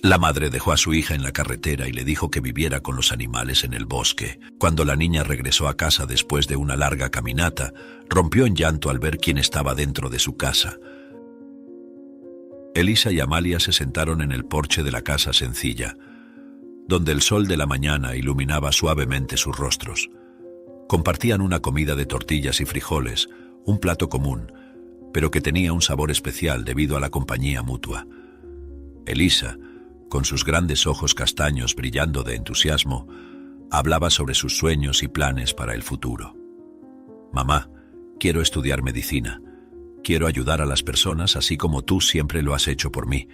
La madre dejó a su hija en la carretera y le dijo que viviera con los animales en el bosque. Cuando la niña regresó a casa después de una larga caminata, rompió en llanto al ver quién estaba dentro de su casa. Elisa y Amalia se sentaron en el porche de la casa sencilla, donde el sol de la mañana iluminaba suavemente sus rostros. Compartían una comida de tortillas y frijoles, un plato común, pero que tenía un sabor especial debido a la compañía mutua. Elisa, con sus grandes ojos castaños brillando de entusiasmo, hablaba sobre sus sueños y planes para el futuro. «Mamá, quiero estudiar medicina. Quiero ayudar a las personas así como tú siempre lo has hecho por mí»,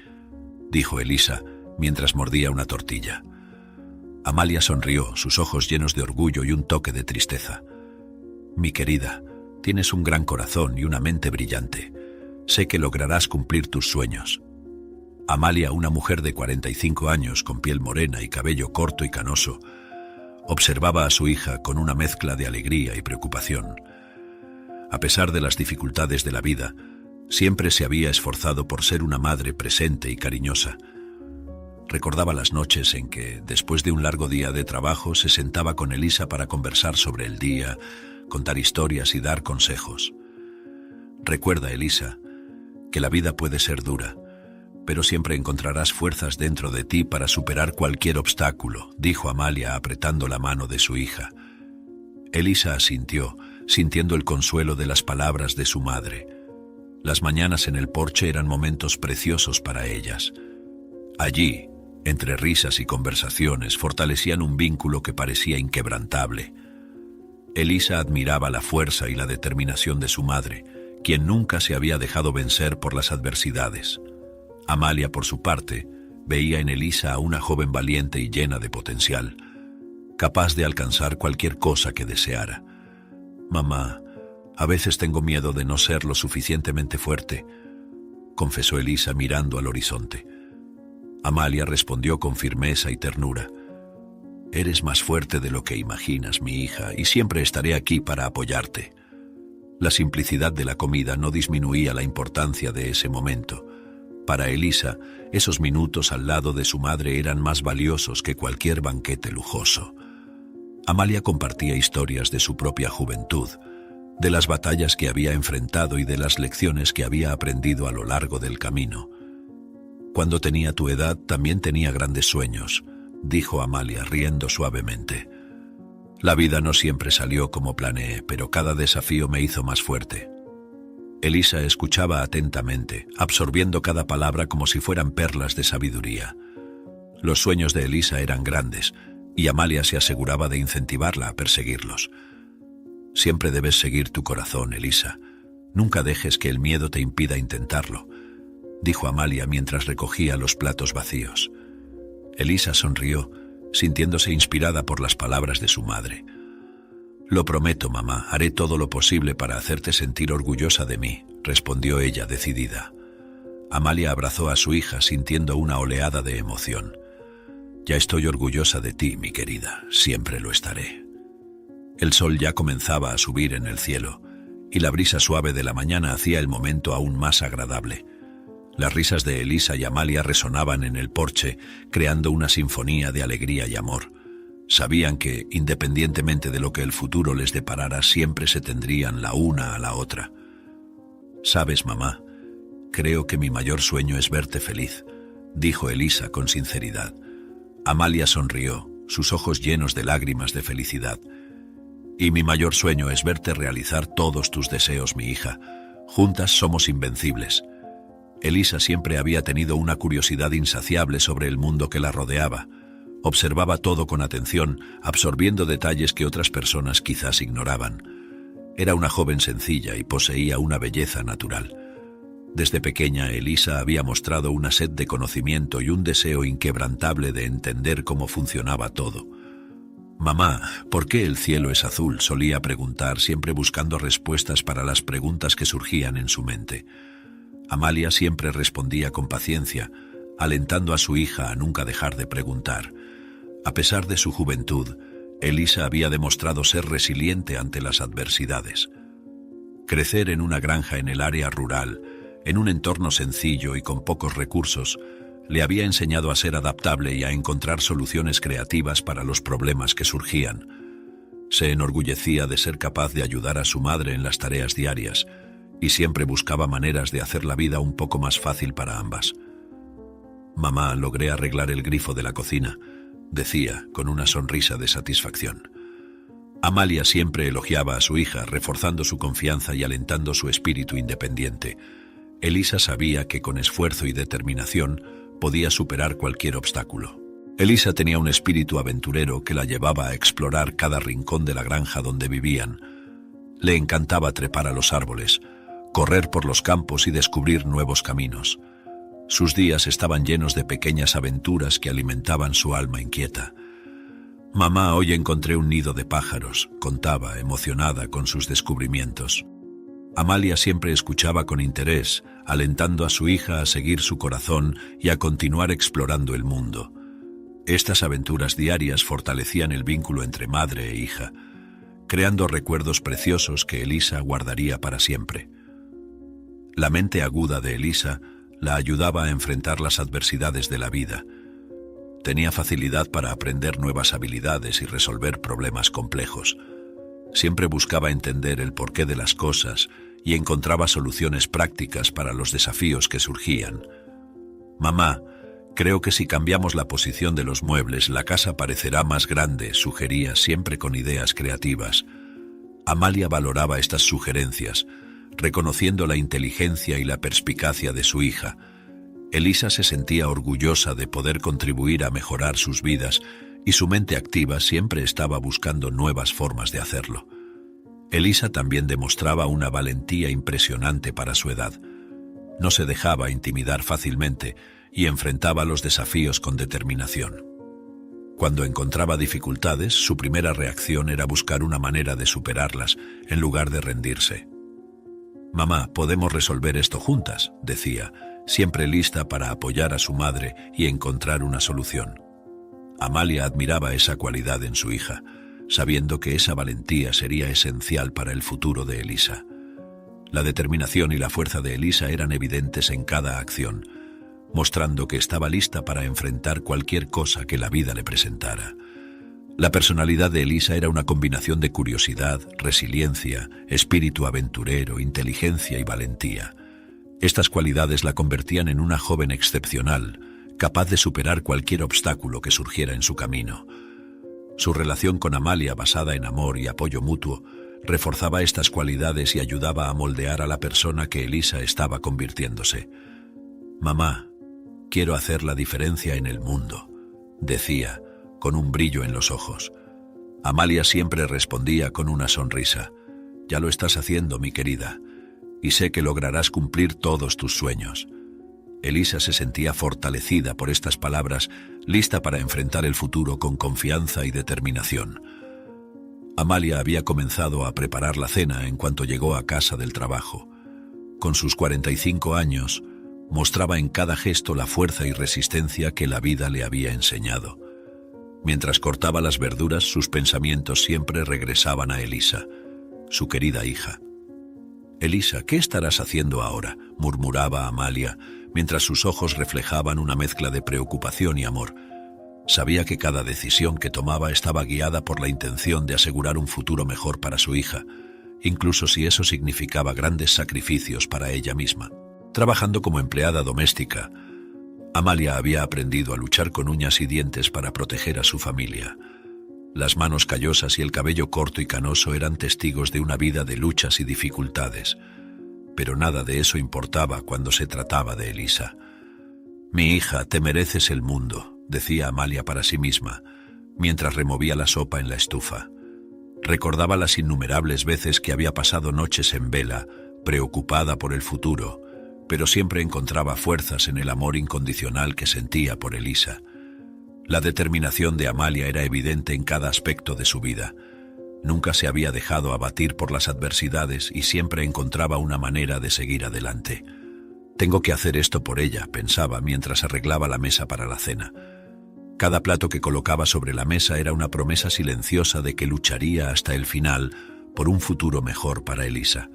dijo Elisa mientras mordía una tortilla. Amalia sonrió, sus ojos llenos de orgullo y un toque de tristeza. «Mi querida, tienes un gran corazón y una mente brillante. Sé que lograrás cumplir tus sueños». Amalia, una mujer de 45 años con piel morena y cabello corto y canoso, observaba a su hija con una mezcla de alegría y preocupación. A pesar de las dificultades de la vida, siempre se había esforzado por ser una madre presente y cariñosa. Recordaba las noches en que, después de un largo día de trabajo, se sentaba con Elisa para conversar sobre el día, contar historias y dar consejos. «Recuerda, Elisa, que la vida puede ser dura, pero siempre encontrarás fuerzas dentro de ti para superar cualquier obstáculo», dijo Amalia apretando la mano de su hija. Elisa asintió, sintiendo el consuelo de las palabras de su madre. Las mañanas en el porche eran momentos preciosos para ellas. Allí, entre risas y conversaciones, fortalecían un vínculo que parecía inquebrantable. Elisa admiraba la fuerza y la determinación de su madre, quien nunca se había dejado vencer por las adversidades. Amalia, por su parte, veía en Elisa a una joven valiente y llena de potencial, capaz de alcanzar cualquier cosa que deseara. «Mamá, a veces tengo miedo de no ser lo suficientemente fuerte», confesó Elisa mirando al horizonte. Amalia respondió con firmeza y ternura. «Eres más fuerte de lo que imaginas, mi hija, y siempre estaré aquí para apoyarte». La simplicidad de la comida no disminuía la importancia de ese momento. Para Elisa, esos minutos al lado de su madre eran más valiosos que cualquier banquete lujoso. Amalia compartía historias de su propia juventud, de las batallas que había enfrentado y de las lecciones que había aprendido a lo largo del camino. «Cuando tenía tu edad también tenía grandes sueños», dijo Amalia riendo suavemente. «La vida no siempre salió como planeé, pero cada desafío me hizo más fuerte». Elisa escuchaba atentamente, absorbiendo cada palabra como si fueran perlas de sabiduría. Los sueños de Elisa eran grandes, y Amalia se aseguraba de incentivarla a perseguirlos. «Siempre debes seguir tu corazón, Elisa. Nunca dejes que el miedo te impida intentarlo», dijo Amalia mientras recogía los platos vacíos. Elisa sonrió, sintiéndose inspirada por las palabras de su madre. «Lo prometo, mamá, haré todo lo posible para hacerte sentir orgullosa de mí», respondió ella decidida. Amalia abrazó a su hija sintiendo una oleada de emoción. «Ya estoy orgullosa de ti, mi querida, siempre lo estaré». El sol ya comenzaba a subir en el cielo, y la brisa suave de la mañana hacía el momento aún más agradable. Las risas de Elisa y Amalia resonaban en el porche, creando una sinfonía de alegría y amor. Sabían que, independientemente de lo que el futuro les deparara, siempre se tendrían la una a la otra. «Sabes, mamá, creo que mi mayor sueño es verte feliz», dijo Elisa con sinceridad. Amalia sonrió, sus ojos llenos de lágrimas de felicidad. «Y mi mayor sueño es verte realizar todos tus deseos, mi hija. Juntas somos invencibles». Elisa siempre había tenido una curiosidad insaciable sobre el mundo que la rodeaba. Observaba todo con atención, absorbiendo detalles que otras personas quizás ignoraban. Era una joven sencilla y poseía una belleza natural. Desde pequeña, Elisa había mostrado una sed de conocimiento y un deseo inquebrantable de entender cómo funcionaba todo. «Mamá, ¿por qué el cielo es azul?», solía preguntar, siempre buscando respuestas para las preguntas que surgían en su mente. Amalia siempre respondía con paciencia, alentando a su hija a nunca dejar de preguntar. A pesar de su juventud, Elisa había demostrado ser resiliente ante las adversidades. Crecer en una granja en el área rural, en un entorno sencillo y con pocos recursos, le había enseñado a ser adaptable y a encontrar soluciones creativas para los problemas que surgían. Se enorgullecía de ser capaz de ayudar a su madre en las tareas diarias y siempre buscaba maneras de hacer la vida un poco más fácil para ambas. «Mamá, logré arreglar el grifo de la cocina», decía, con una sonrisa de satisfacción. Amalia siempre elogiaba a su hija, reforzando su confianza y alentando su espíritu independiente. Elisa sabía que con esfuerzo y determinación podía superar cualquier obstáculo. Elisa tenía un espíritu aventurero que la llevaba a explorar cada rincón de la granja donde vivían. Le encantaba trepar a los árboles, correr por los campos y descubrir nuevos caminos. Sus días estaban llenos de pequeñas aventuras que alimentaban su alma inquieta. «Mamá, hoy encontré un nido de pájaros», contaba, emocionada con sus descubrimientos. Amalia siempre escuchaba con interés, alentando a su hija a seguir su corazón y a continuar explorando el mundo. Estas aventuras diarias fortalecían el vínculo entre madre e hija, creando recuerdos preciosos que Elisa guardaría para siempre. La mente aguda de Elisa la ayudaba a enfrentar las adversidades de la vida. Tenía facilidad para aprender nuevas habilidades y resolver problemas complejos. Siempre buscaba entender el porqué de las cosas y encontraba soluciones prácticas para los desafíos que surgían. «Mamá, creo que si cambiamos la posición de los muebles, la casa parecerá más grande», sugería, siempre con ideas creativas. Amalia valoraba estas sugerencias, reconociendo la inteligencia y la perspicacia de su hija. Elisa se sentía orgullosa de poder contribuir a mejorar sus vidas y su mente activa siempre estaba buscando nuevas formas de hacerlo. Elisa también demostraba una valentía impresionante para su edad. No se dejaba intimidar fácilmente y enfrentaba los desafíos con determinación. Cuando encontraba dificultades, su primera reacción era buscar una manera de superarlas en lugar de rendirse. «Mamá, podemos resolver esto juntas», decía, siempre lista para apoyar a su madre y encontrar una solución. Amalia admiraba esa cualidad en su hija, sabiendo que esa valentía sería esencial para el futuro de Elisa. La determinación y la fuerza de Elisa eran evidentes en cada acción, mostrando que estaba lista para enfrentar cualquier cosa que la vida le presentara. La personalidad de Elisa era una combinación de curiosidad, resiliencia, espíritu aventurero, inteligencia y valentía. Estas cualidades la convertían en una joven excepcional, capaz de superar cualquier obstáculo que surgiera en su camino. Su relación con Amalia, basada en amor y apoyo mutuo, reforzaba estas cualidades y ayudaba a moldear a la persona que Elisa estaba convirtiéndose. «Mamá, quiero hacer la diferencia en el mundo», decía, con un brillo en los ojos. Amalia siempre respondía con una sonrisa. «Ya lo estás haciendo, mi querida, y sé que lograrás cumplir todos tus sueños». Elisa se sentía fortalecida por estas palabras, lista para enfrentar el futuro con confianza y determinación. Amalia había comenzado a preparar la cena en cuanto llegó a casa del trabajo. Con sus 45 años, mostraba en cada gesto la fuerza y resistencia que la vida le había enseñado. Mientras cortaba las verduras, sus pensamientos siempre regresaban a Elisa, su querida hija. «Elisa, ¿qué estarás haciendo ahora?», murmuraba Amalia, mientras sus ojos reflejaban una mezcla de preocupación y amor. Sabía que cada decisión que tomaba estaba guiada por la intención de asegurar un futuro mejor para su hija, incluso si eso significaba grandes sacrificios para ella misma. Trabajando como empleada doméstica, Amalia había aprendido a luchar con uñas y dientes para proteger a su familia. Las manos callosas y el cabello corto y canoso eran testigos de una vida de luchas y dificultades, pero nada de eso importaba cuando se trataba de Elisa. «Mi hija, te mereces el mundo», decía Amalia para sí misma, mientras removía la sopa en la estufa. Recordaba las innumerables veces que había pasado noches en vela, preocupada por el futuro, pero siempre encontraba fuerzas en el amor incondicional que sentía por Elisa. La determinación de Amalia era evidente en cada aspecto de su vida. Nunca se había dejado abatir por las adversidades y siempre encontraba una manera de seguir adelante. «Tengo que hacer esto por ella», pensaba mientras arreglaba la mesa para la cena. Cada plato que colocaba sobre la mesa era una promesa silenciosa de que lucharía hasta el final por un futuro mejor para Elisa.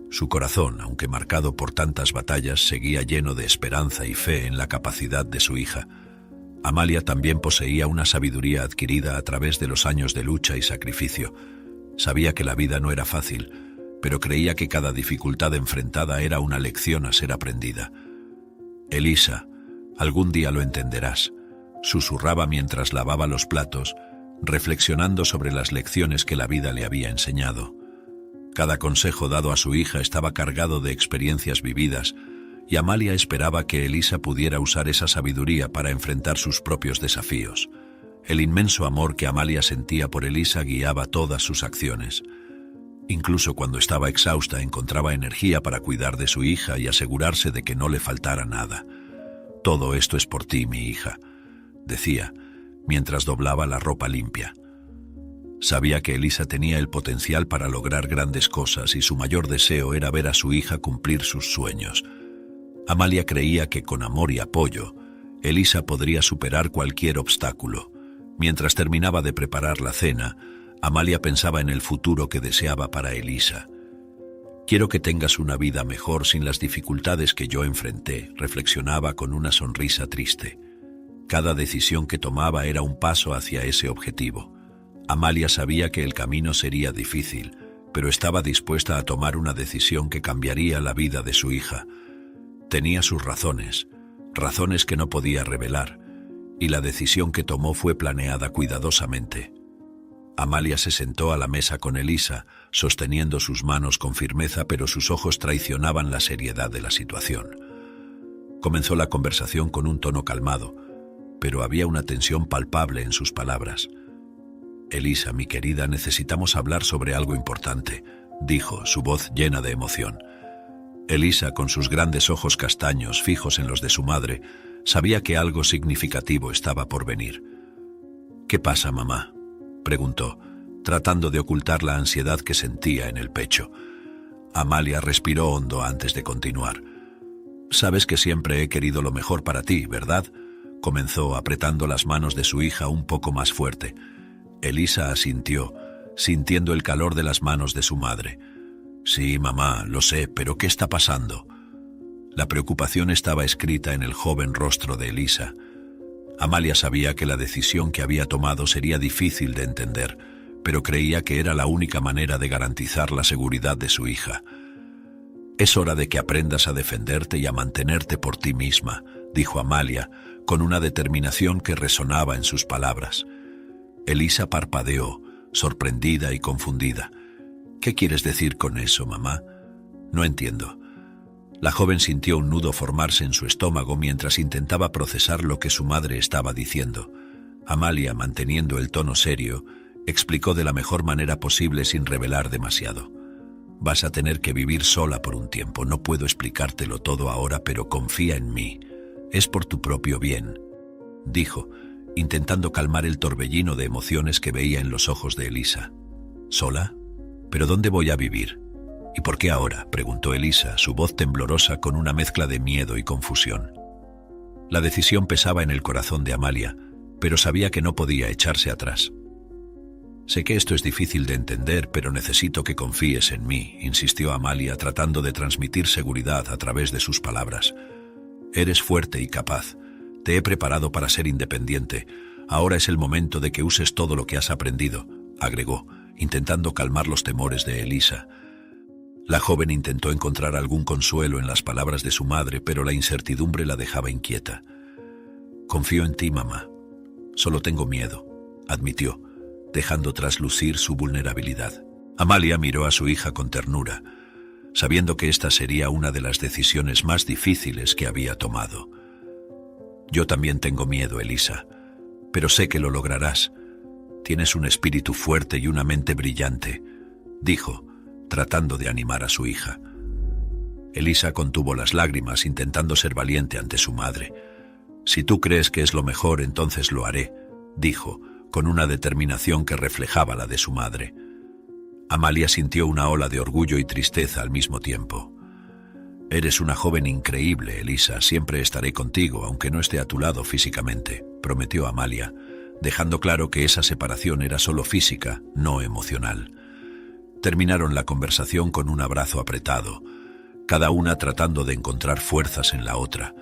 Su corazón, aunque marcado por tantas batallas, seguía lleno de esperanza y fe en la capacidad de su hija. Amalia también poseía una sabiduría adquirida a través de los años de lucha y sacrificio. Sabía que la vida no era fácil, pero creía que cada dificultad enfrentada era una lección a ser aprendida. «Elisa, algún día lo entenderás», susurraba mientras lavaba los platos, reflexionando sobre las lecciones que la vida le había enseñado. Cada consejo dado a su hija estaba cargado de experiencias vividas, y Amalia esperaba que Elisa pudiera usar esa sabiduría para enfrentar sus propios desafíos. El inmenso amor que Amalia sentía por Elisa guiaba todas sus acciones. Incluso cuando estaba exhausta, encontraba energía para cuidar de su hija y asegurarse de que no le faltara nada. «Todo esto es por ti, mi hija», decía, mientras doblaba la ropa limpia. Sabía que Elisa tenía el potencial para lograr grandes cosas y su mayor deseo era ver a su hija cumplir sus sueños. Amalia creía que con amor y apoyo, Elisa podría superar cualquier obstáculo. Mientras terminaba de preparar la cena, Amalia pensaba en el futuro que deseaba para Elisa. «Quiero que tengas una vida mejor sin las dificultades que yo enfrenté», reflexionaba con una sonrisa triste. Cada decisión que tomaba era un paso hacia ese objetivo. Amalia sabía que el camino sería difícil, pero estaba dispuesta a tomar una decisión que cambiaría la vida de su hija. Tenía sus razones que no podía revelar, y la decisión que tomó fue planeada cuidadosamente. Amalia se sentó a la mesa con Elisa, sosteniendo sus manos con firmeza, pero sus ojos traicionaban la seriedad de la situación. Comenzó la conversación con un tono calmado, pero había una tensión palpable en sus palabras. «Elisa, mi querida, necesitamos hablar sobre algo importante», dijo, su voz llena de emoción. Elisa, con sus grandes ojos castaños fijos en los de su madre, sabía que algo significativo estaba por venir. «¿Qué pasa, mamá?», preguntó, tratando de ocultar la ansiedad que sentía en el pecho. Amalia respiró hondo antes de continuar. «Sabes que siempre he querido lo mejor para ti, ¿verdad?», comenzó apretando las manos de su hija un poco más fuerte. Elisa asintió, sintiendo el calor de las manos de su madre. «Sí, mamá, lo sé, pero ¿qué está pasando?». La preocupación estaba escrita en el joven rostro de Elisa. Amalia sabía que la decisión que había tomado sería difícil de entender, pero creía que era la única manera de garantizar la seguridad de su hija. «Es hora de que aprendas a defenderte y a mantenerte por ti misma», dijo Amalia, con una determinación que resonaba en sus palabras. Elisa parpadeó, sorprendida y confundida. «¿Qué quieres decir con eso, mamá?». «No entiendo». La joven sintió un nudo formarse en su estómago mientras intentaba procesar lo que su madre estaba diciendo. Amalia, manteniendo el tono serio, explicó de la mejor manera posible sin revelar demasiado. «Vas a tener que vivir sola por un tiempo. No puedo explicártelo todo ahora, pero confía en mí. Es por tu propio bien», dijo, intentando calmar el torbellino de emociones que veía en los ojos de Elisa. «¿Sola? ¿Pero dónde voy a vivir? ¿Y por qué ahora?», preguntó Elisa, su voz temblorosa con una mezcla de miedo y confusión. La decisión pesaba en el corazón de Amalia, pero sabía que no podía echarse atrás. «Sé que esto es difícil de entender, pero necesito que confíes en mí», insistió Amalia, tratando de transmitir seguridad a través de sus palabras. «Eres fuerte y capaz. Te he preparado para ser independiente. Ahora es el momento de que uses todo lo que has aprendido», agregó, intentando calmar los temores de Elisa. La joven intentó encontrar algún consuelo en las palabras de su madre, pero la incertidumbre la dejaba inquieta. «Confío en ti, mamá. Solo tengo miedo», admitió, dejando traslucir su vulnerabilidad. Amalia miró a su hija con ternura, sabiendo que esta sería una de las decisiones más difíciles que había tomado. «Yo también tengo miedo, Elisa, pero sé que lo lograrás. Tienes un espíritu fuerte y una mente brillante», dijo, tratando de animar a su hija. Elisa contuvo las lágrimas, intentando ser valiente ante su madre. «Si tú crees que es lo mejor, entonces lo haré», dijo, con una determinación que reflejaba la de su madre. Amalia sintió una ola de orgullo y tristeza al mismo tiempo. «Eres una joven increíble, Elisa. Siempre estaré contigo, aunque no esté a tu lado físicamente», prometió Amalia, dejando claro que esa separación era solo física, no emocional. Terminaron la conversación con un abrazo apretado, cada una tratando de encontrar fuerzas en la otra.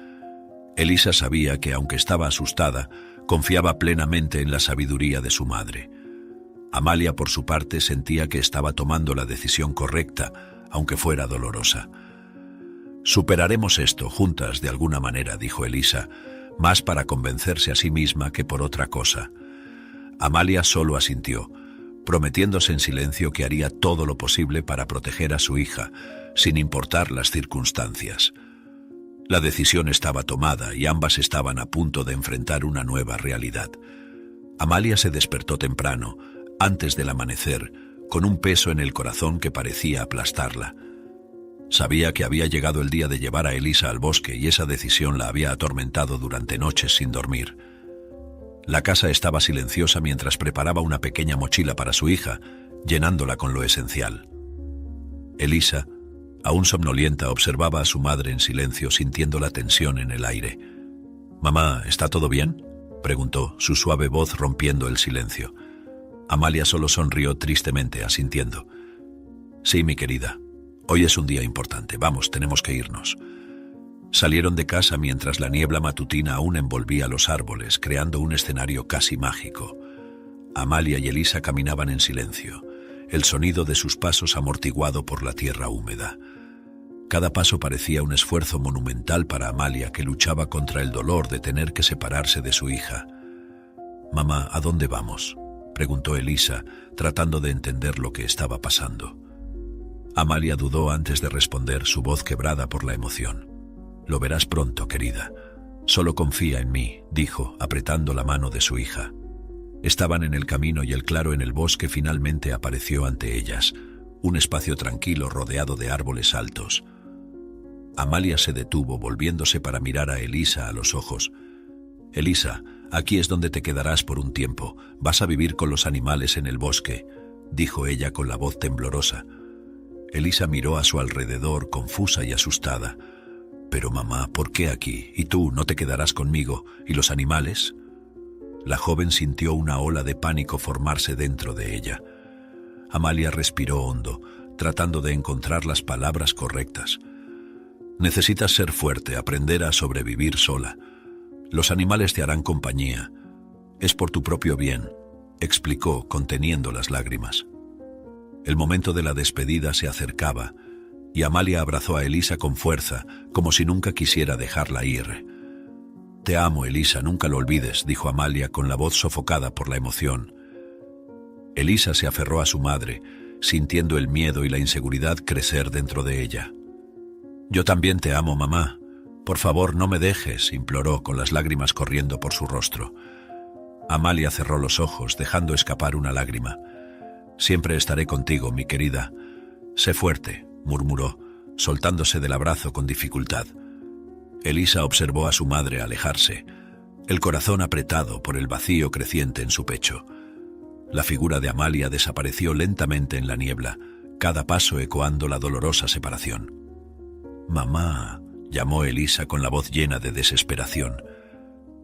Elisa sabía que, aunque estaba asustada, confiaba plenamente en la sabiduría de su madre. Amalia, por su parte, sentía que estaba tomando la decisión correcta, aunque fuera dolorosa. «Superaremos esto juntas de alguna manera», dijo Elisa, más para convencerse a sí misma que por otra cosa. Amalia solo asintió, prometiéndose en silencio que haría todo lo posible para proteger a su hija, sin importar las circunstancias. La decisión estaba tomada y ambas estaban a punto de enfrentar una nueva realidad. Amalia se despertó temprano, antes del amanecer, con un peso en el corazón que parecía aplastarla. Sabía que había llegado el día de llevar a Elisa al bosque y esa decisión la había atormentado durante noches sin dormir. La casa estaba silenciosa mientras preparaba una pequeña mochila para su hija, llenándola con lo esencial. Elisa, aún somnolienta, observaba a su madre en silencio, sintiendo la tensión en el aire. «Mamá, ¿está todo bien?», preguntó, su suave voz rompiendo el silencio. Amalia solo sonrió tristemente, asintiendo. «Sí, mi querida. Hoy es un día importante. Vamos, tenemos que irnos». Salieron de casa mientras la niebla matutina aún envolvía los árboles, creando un escenario casi mágico. Amalia y Elisa caminaban en silencio, el sonido de sus pasos amortiguado por la tierra húmeda. Cada paso parecía un esfuerzo monumental para Amalia, que luchaba contra el dolor de tener que separarse de su hija. «Mamá, ¿a dónde vamos?», preguntó Elisa, tratando de entender lo que estaba pasando. Amalia dudó antes de responder, su voz quebrada por la emoción. «Lo verás pronto, querida. Solo confía en mí», dijo, apretando la mano de su hija. Estaban en el camino y el claro en el bosque finalmente apareció ante ellas, un espacio tranquilo rodeado de árboles altos. Amalia se detuvo, volviéndose para mirar a Elisa a los ojos. «Elisa, aquí es donde te quedarás por un tiempo. Vas a vivir con los animales en el bosque», dijo ella con la voz temblorosa. Elisa miró a su alrededor, confusa y asustada. «Pero mamá, ¿por qué aquí? ¿Y tú no te quedarás conmigo? ¿Y los animales?». La joven sintió una ola de pánico formarse dentro de ella. Amalia respiró hondo, tratando de encontrar las palabras correctas. «Necesitas ser fuerte, aprender a sobrevivir sola. Los animales te harán compañía. Es por tu propio bien», explicó, conteniendo las lágrimas. El momento de la despedida se acercaba, y Amalia abrazó a Elisa con fuerza, como si nunca quisiera dejarla ir. «Te amo, Elisa, nunca lo olvides», dijo Amalia con la voz sofocada por la emoción. Elisa se aferró a su madre, sintiendo el miedo y la inseguridad crecer dentro de ella. «Yo también te amo, mamá. Por favor, no me dejes», imploró, con las lágrimas corriendo por su rostro. Amalia cerró los ojos, dejando escapar una lágrima. «Siempre estaré contigo, mi querida. Sé fuerte», murmuró, soltándose del abrazo con dificultad. Elisa observó a su madre alejarse, el corazón apretado por el vacío creciente en su pecho. La figura de Amalia desapareció lentamente en la niebla, cada paso ecoando la dolorosa separación. «Mamá», llamó Elisa con la voz llena de desesperación.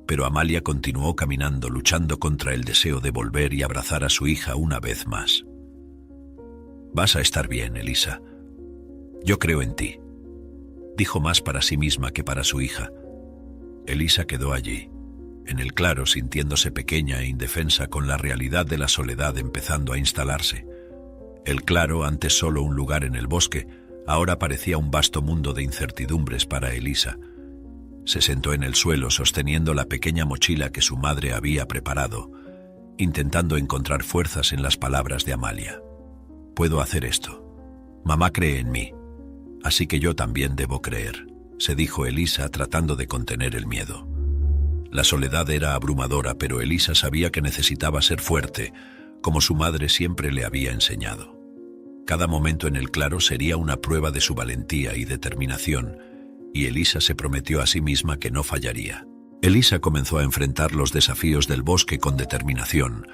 Pero Amalia continuó caminando, luchando contra el deseo de volver y abrazar a su hija una vez más. «Vas a estar bien, Elisa. Yo creo en ti», dijo más para sí misma que para su hija. Elisa quedó allí, en el claro, sintiéndose pequeña e indefensa, con la realidad de la soledad empezando a instalarse. El claro, antes solo un lugar en el bosque, ahora parecía un vasto mundo de incertidumbres para Elisa. Se sentó en el suelo sosteniendo la pequeña mochila que su madre había preparado, intentando encontrar fuerzas en las palabras de Amalia. «Puedo hacer esto. Mamá cree en mí, así que yo también debo creer», se dijo Elisa, tratando de contener el miedo. La soledad era abrumadora, pero Elisa sabía que necesitaba ser fuerte, como su madre siempre le había enseñado. Cada momento en el claro sería una prueba de su valentía y determinación, y Elisa se prometió a sí misma que no fallaría. Elisa comenzó a enfrentar los desafíos del bosque con determinación,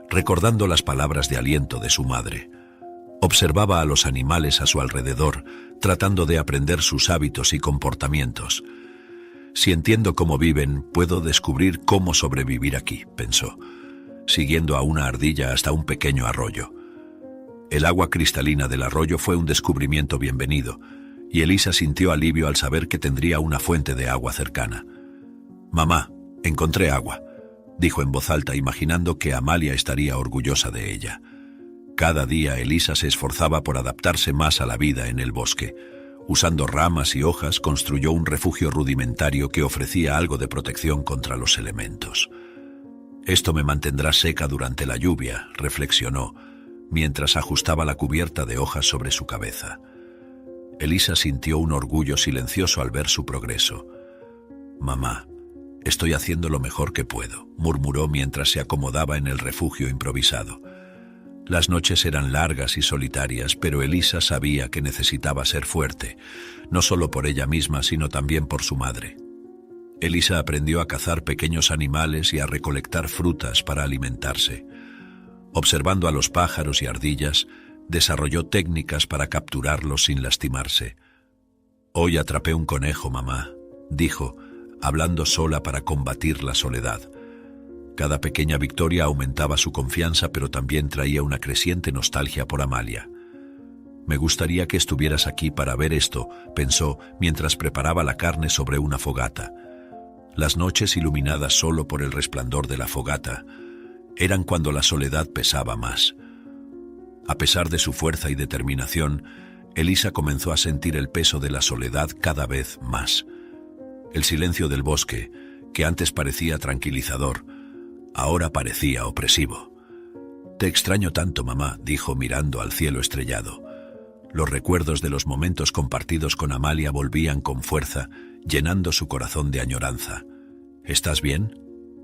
recordando las palabras de aliento de su madre. Observaba a los animales a su alrededor, tratando de aprender sus hábitos y comportamientos. «Si entiendo cómo viven, puedo descubrir cómo sobrevivir aquí», pensó, siguiendo a una ardilla hasta un pequeño arroyo. El agua cristalina del arroyo fue un descubrimiento bienvenido, y Elisa sintió alivio al saber que tendría una fuente de agua cercana. «Mamá, encontré agua», dijo en voz alta, imaginando que Amalia estaría orgullosa de ella. Cada día Elisa se esforzaba por adaptarse más a la vida en el bosque. Usando ramas y hojas, construyó un refugio rudimentario que ofrecía algo de protección contra los elementos. «Esto me mantendrá seca durante la lluvia», reflexionó, mientras ajustaba la cubierta de hojas sobre su cabeza. Elisa sintió un orgullo silencioso al ver su progreso. «Mamá, estoy haciendo lo mejor que puedo», murmuró mientras se acomodaba en el refugio improvisado. Las noches eran largas y solitarias, pero Elisa sabía que necesitaba ser fuerte, no solo por ella misma, sino también por su madre. Elisa aprendió a cazar pequeños animales y a recolectar frutas para alimentarse. Observando a los pájaros y ardillas, desarrolló técnicas para capturarlos sin lastimarse. «Hoy atrapé un conejo, mamá», dijo, hablando sola para combatir la soledad. Cada pequeña victoria aumentaba su confianza, pero también traía una creciente nostalgia por Amalia. «Me gustaría que estuvieras aquí para ver esto», pensó mientras preparaba la carne sobre una fogata. Las noches, iluminadas solo por el resplandor de la fogata, eran cuando la soledad pesaba más. A pesar de su fuerza y determinación, Elisa comenzó a sentir el peso de la soledad cada vez más. El silencio del bosque, que antes parecía tranquilizador, ahora parecía opresivo. «Te extraño tanto, mamá», dijo mirando al cielo estrellado. Los recuerdos de los momentos compartidos con Amalia volvían con fuerza, llenando su corazón de añoranza. «¿Estás bien?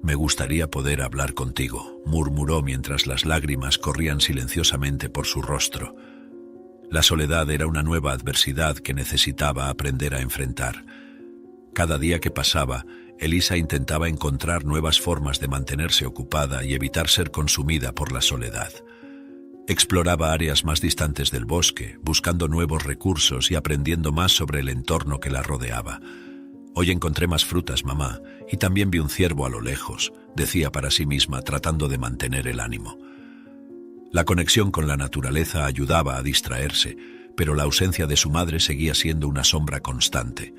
Me gustaría poder hablar contigo», murmuró mientras las lágrimas corrían silenciosamente por su rostro. La soledad era una nueva adversidad que necesitaba aprender a enfrentar. Cada día que pasaba, Elisa intentaba encontrar nuevas formas de mantenerse ocupada y evitar ser consumida por la soledad. Exploraba áreas más distantes del bosque, buscando nuevos recursos y aprendiendo más sobre el entorno que la rodeaba. «Hoy encontré más frutas, mamá, y también vi un ciervo a lo lejos», decía para sí misma, tratando de mantener el ánimo. La conexión con la naturaleza ayudaba a distraerse, pero la ausencia de su madre seguía siendo una sombra constante.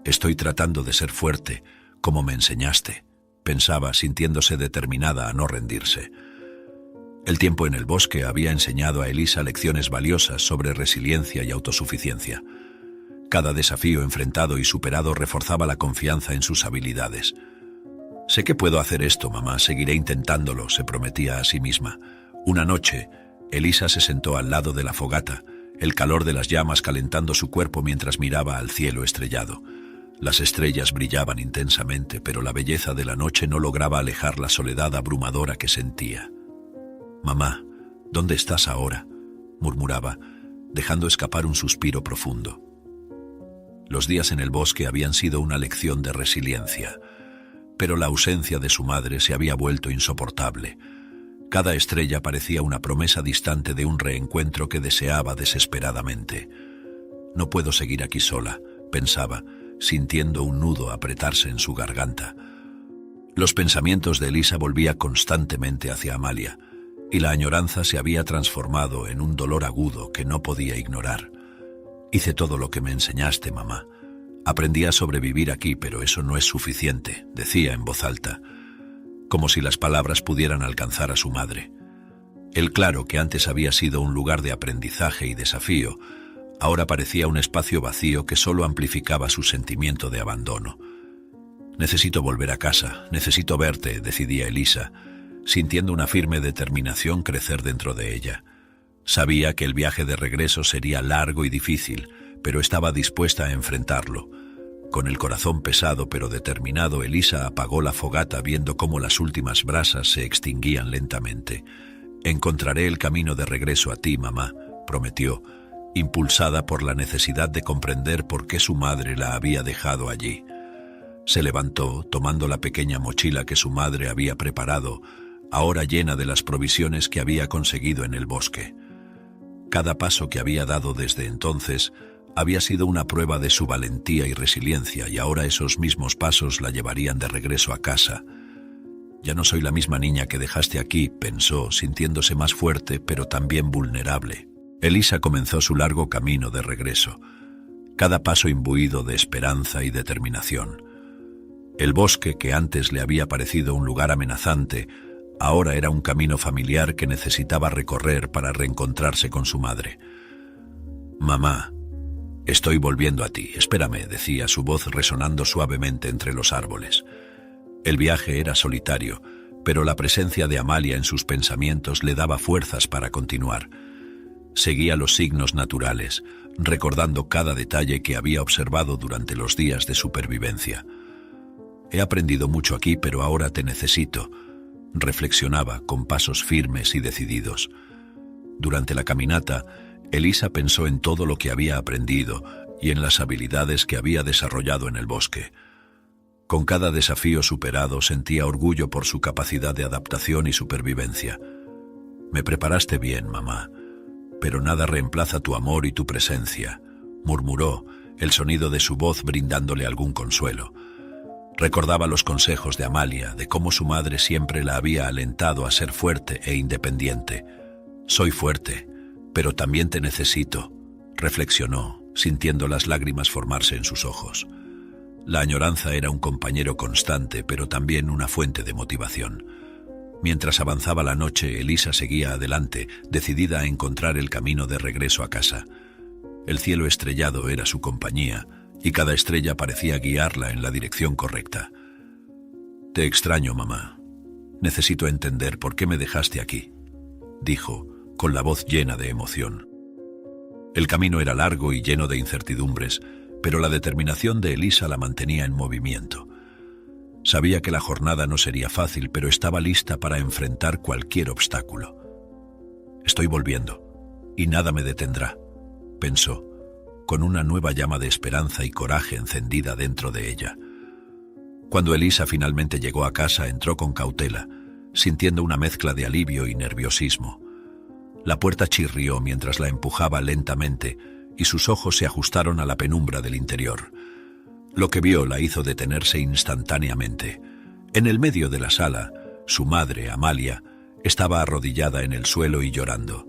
«Estoy tratando de ser fuerte, como me enseñaste», pensaba, sintiéndose determinada a no rendirse. El tiempo en el bosque había enseñado a Elisa lecciones valiosas sobre resiliencia y autosuficiencia. Cada desafío enfrentado y superado reforzaba la confianza en sus habilidades. «Sé que puedo hacer esto, mamá, seguiré intentándolo», se prometía a sí misma. Una noche, Elisa se sentó al lado de la fogata, el calor de las llamas calentando su cuerpo mientras miraba al cielo estrellado. Las estrellas brillaban intensamente, pero la belleza de la noche no lograba alejar la soledad abrumadora que sentía. «Mamá, ¿dónde estás ahora?», murmuraba, dejando escapar un suspiro profundo. Los días en el bosque habían sido una lección de resiliencia, pero la ausencia de su madre se había vuelto insoportable. Cada estrella parecía una promesa distante de un reencuentro que deseaba desesperadamente. «No puedo seguir aquí sola», pensaba, sintiendo un nudo apretarse en su garganta. Los pensamientos de Elisa volvían constantemente hacia Amalia, y la añoranza se había transformado en un dolor agudo que no podía ignorar. «Hice todo lo que me enseñaste, mamá. Aprendí a sobrevivir aquí, pero eso no es suficiente», decía en voz alta, como si las palabras pudieran alcanzar a su madre. El claro, que antes había sido un lugar de aprendizaje y desafío, ahora parecía un espacio vacío que solo amplificaba su sentimiento de abandono. «Necesito volver a casa, necesito verte», decidía Elisa, sintiendo una firme determinación crecer dentro de ella. Sabía que el viaje de regreso sería largo y difícil, pero estaba dispuesta a enfrentarlo. Con el corazón pesado pero determinado, Elisa apagó la fogata viendo cómo las últimas brasas se extinguían lentamente. «Encontraré el camino de regreso a ti, mamá», prometió, impulsada por la necesidad de comprender por qué su madre la había dejado allí. Se levantó, tomando la pequeña mochila que su madre había preparado, ahora llena de las provisiones que había conseguido en el bosque. Cada paso que había dado desde entonces había sido una prueba de su valentía y resiliencia, y ahora esos mismos pasos la llevarían de regreso a casa. Ya no soy la misma niña que dejaste aquí, pensó, sintiéndose más fuerte, pero también vulnerable. Elisa comenzó su largo camino de regreso, cada paso imbuido de esperanza y determinación. El bosque, que antes le había parecido un lugar amenazante, ahora era un camino familiar que necesitaba recorrer para reencontrarse con su madre. «Mamá, estoy volviendo a ti, espérame», decía, su voz resonando suavemente entre los árboles. El viaje era solitario, pero la presencia de Amalia en sus pensamientos le daba fuerzas para continuar. Seguía los signos naturales, recordando cada detalle que había observado durante los días de supervivencia. «He aprendido mucho aquí, pero ahora te necesito», reflexionaba con pasos firmes y decididos. Durante la caminata, Elisa pensó en todo lo que había aprendido y en las habilidades que había desarrollado en el bosque. Con cada desafío superado sentía orgullo por su capacidad de adaptación y supervivencia. «Me preparaste bien, mamá, pero nada reemplaza tu amor y tu presencia», murmuró, el sonido de su voz brindándole algún consuelo. Recordaba los consejos de Amalia, de cómo su madre siempre la había alentado a ser fuerte e independiente. «Soy fuerte, pero también te necesito», reflexionó, sintiendo las lágrimas formarse en sus ojos. La añoranza era un compañero constante, pero también una fuente de motivación. Mientras avanzaba la noche, Elisa seguía adelante, decidida a encontrar el camino de regreso a casa. El cielo estrellado era su compañía, y cada estrella parecía guiarla en la dirección correcta. «Te extraño, mamá. Necesito entender por qué me dejaste aquí», dijo, con la voz llena de emoción. El camino era largo y lleno de incertidumbres, pero la determinación de Elisa la mantenía en movimiento. Sabía que la jornada no sería fácil, pero estaba lista para enfrentar cualquier obstáculo. «Estoy volviendo, y nada me detendrá», pensó, con una nueva llama de esperanza y coraje encendida dentro de ella. Cuando Elisa finalmente llegó a casa, entró con cautela, sintiendo una mezcla de alivio y nerviosismo. La puerta chirrió mientras la empujaba lentamente, y sus ojos se ajustaron a la penumbra del interior. Lo que vio la hizo detenerse instantáneamente. En el medio de la sala, su madre, Amalia, estaba arrodillada en el suelo y llorando.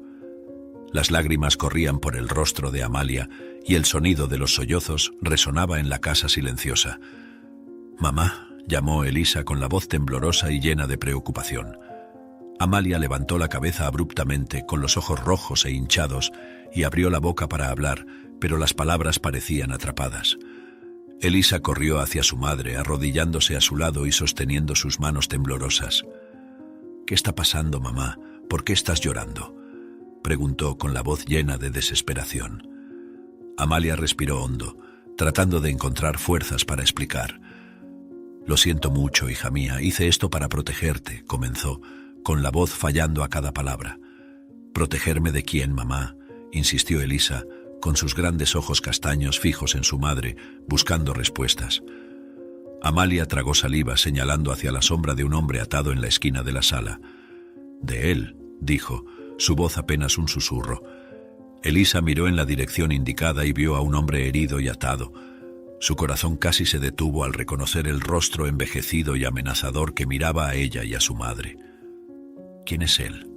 Las lágrimas corrían por el rostro de Amalia y el sonido de los sollozos resonaba en la casa silenciosa. «Mamá», llamó Elisa con la voz temblorosa y llena de preocupación. Amalia levantó la cabeza abruptamente, con los ojos rojos e hinchados, y abrió la boca para hablar, pero las palabras parecían atrapadas. Elisa corrió hacia su madre, arrodillándose a su lado y sosteniendo sus manos temblorosas. «¿Qué está pasando, mamá? ¿Por qué estás llorando?», preguntó con la voz llena de desesperación. Amalia respiró hondo, tratando de encontrar fuerzas para explicar. «Lo siento mucho, hija mía, hice esto para protegerte», comenzó, con la voz fallando a cada palabra. «¿Protegerme de quién, mamá?», insistió Elisa, con sus grandes ojos castaños fijos en su madre, buscando respuestas. Amalia tragó saliva, señalando hacia la sombra de un hombre atado en la esquina de la sala. «De él», dijo, su voz apenas un susurro. Elisa miró en la dirección indicada y vio a un hombre herido y atado. Su corazón casi se detuvo al reconocer el rostro envejecido y amenazador que miraba a ella y a su madre. «¿Quién es él?»,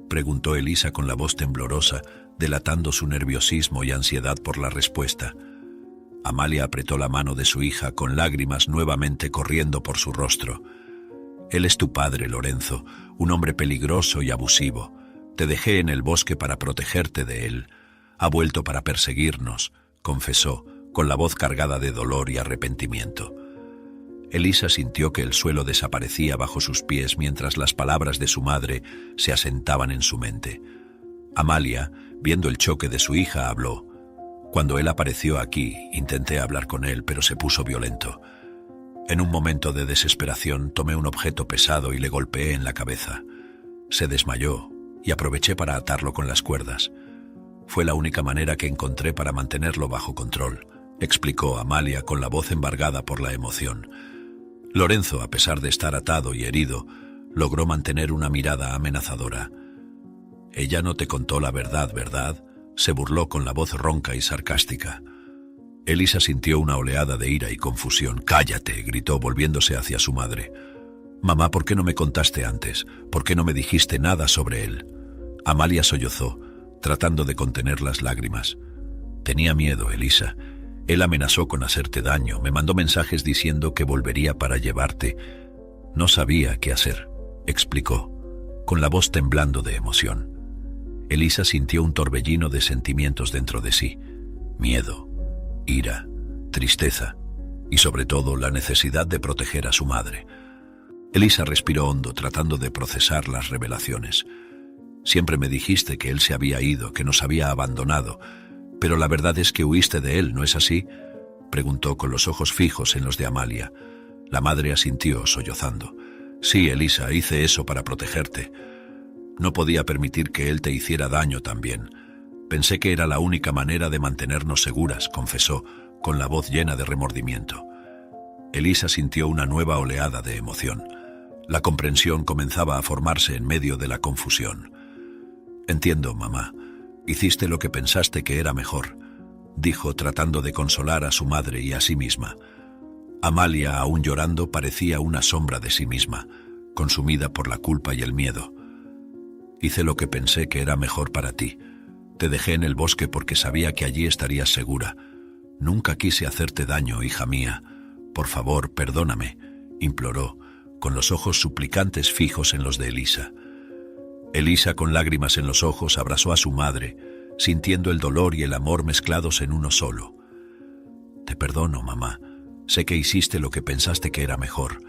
preguntó Elisa con la voz temblorosa, delatando su nerviosismo y ansiedad por la respuesta. Amalia apretó la mano de su hija, con lágrimas nuevamente corriendo por su rostro. «Él es tu padre, Lorenzo, un hombre peligroso y abusivo. Te dejé en el bosque para protegerte de él. Ha vuelto para perseguirnos», confesó, con la voz cargada de dolor y arrepentimiento. Elisa sintió que el suelo desaparecía bajo sus pies mientras las palabras de su madre se asentaban en su mente. Amalia, viendo el choque de su hija, habló. «Cuando él apareció aquí, intenté hablar con él, pero se puso violento. En un momento de desesperación, tomé un objeto pesado y le golpeé en la cabeza. Se desmayó y aproveché para atarlo con las cuerdas. Fue la única manera que encontré para mantenerlo bajo control», explicó Amalia con la voz embargada por la emoción. Lorenzo, a pesar de estar atado y herido, logró mantener una mirada amenazadora. «Ella no te contó la verdad, ¿verdad?», se burló con la voz ronca y sarcástica. Elisa sintió una oleada de ira y confusión. «Cállate», gritó volviéndose hacia su madre. Mamá, ¿por qué no me contaste antes? ¿Por qué no me dijiste nada sobre él? Amalia sollozó, tratando de contener las lágrimas. Tenía miedo, Elisa. Él amenazó con hacerte daño, me mandó mensajes diciendo que volvería para llevarte. No sabía qué hacer, explicó, con la voz temblando de emoción. Elisa sintió un torbellino de sentimientos dentro de sí. Miedo, ira, tristeza y sobre todo la necesidad de proteger a su madre. Elisa respiró hondo, tratando de procesar las revelaciones. Siempre me dijiste que él se había ido, que nos había abandonado, pero la verdad es que huiste de él, ¿no es así?, preguntó con los ojos fijos en los de Amalia. La madre asintió, sollozando. Sí, Elisa, hice eso para protegerte. No podía permitir que él te hiciera daño también. Pensé que era la única manera de mantenernos seguras, confesó, con la voz llena de remordimiento. Elisa sintió una nueva oleada de emoción. La comprensión comenzaba a formarse en medio de la confusión. Entiendo, mamá. Hiciste lo que pensaste que era mejor, dijo, tratando de consolar a su madre y a sí misma. Amalia, aún llorando, parecía una sombra de sí misma, consumida por la culpa y el miedo. Hice lo que pensé que era mejor para ti. Te dejé en el bosque porque sabía que allí estarías segura. Nunca quise hacerte daño, hija mía. Por favor, perdóname, imploró, con los ojos suplicantes fijos en los de Elisa. Elisa, con lágrimas en los ojos, abrazó a su madre, sintiendo el dolor y el amor mezclados en uno solo. Te perdono, mamá. Sé que hiciste lo que pensaste que era mejor,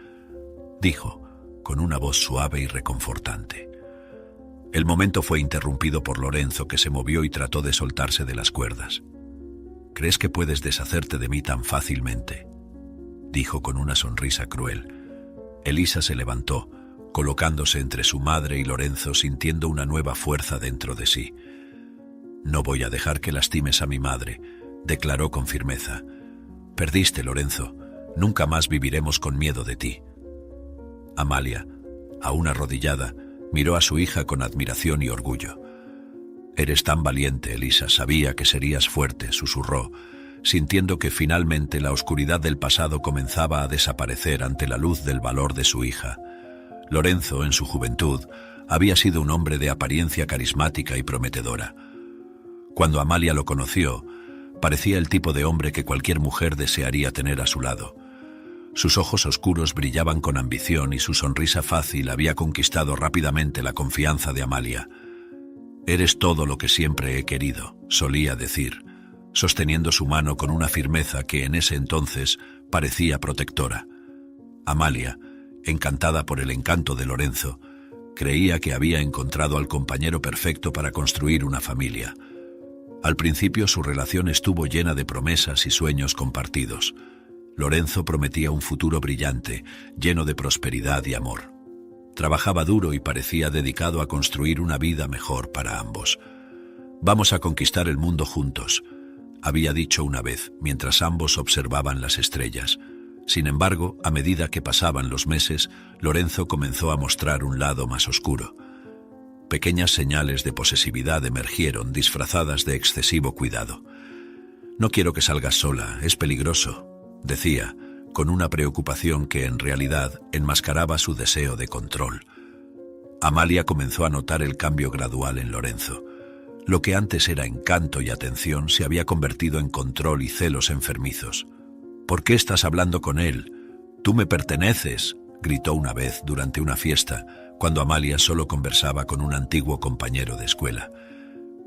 dijo, con una voz suave y reconfortante. El momento fue interrumpido por Lorenzo, que se movió y trató de soltarse de las cuerdas. ¿Crees que puedes deshacerte de mí tan fácilmente?, dijo con una sonrisa cruel. Elisa se levantó, colocándose entre su madre y Lorenzo, sintiendo una nueva fuerza dentro de sí. No voy a dejar que lastimes a mi madre, declaró con firmeza. Perdiste, Lorenzo. Nunca más viviremos con miedo de ti. Amalia, aún arrodillada, miró a su hija con admiración y orgullo. Eres tan valiente, Elisa, sabía que serías fuerte, susurró, sintiendo que finalmente la oscuridad del pasado comenzaba a desaparecer ante la luz del valor de su hija. Lorenzo, en su juventud, había sido un hombre de apariencia carismática y prometedora. Cuando Amalia lo conoció, parecía el tipo de hombre que cualquier mujer desearía tener a su lado. Sus ojos oscuros brillaban con ambición y su sonrisa fácil había conquistado rápidamente la confianza de Amalia. Eres todo lo que siempre he querido, solía decir, sosteniendo su mano con una firmeza que en ese entonces parecía protectora. Amalia, encantada por el encanto de Lorenzo, creía que había encontrado al compañero perfecto para construir una familia. Al principio su relación estuvo llena de promesas y sueños compartidos. Lorenzo prometía un futuro brillante, lleno de prosperidad y amor. Trabajaba duro y parecía dedicado a construir una vida mejor para ambos. Vamos a conquistar el mundo juntos, había dicho una vez, mientras ambos observaban las estrellas. Sin embargo, a medida que pasaban los meses, Lorenzo comenzó a mostrar un lado más oscuro. Pequeñas señales de posesividad emergieron, disfrazadas de excesivo cuidado. No quiero que salgas sola, es peligroso, decía, con una preocupación que en realidad enmascaraba su deseo de control. Amalia comenzó a notar el cambio gradual en Lorenzo. Lo que antes era encanto y atención se había convertido en control y celos enfermizos. ¿Por qué estás hablando con él? Tú me perteneces, gritó una vez durante una fiesta, cuando Amalia solo conversaba con un antiguo compañero de escuela.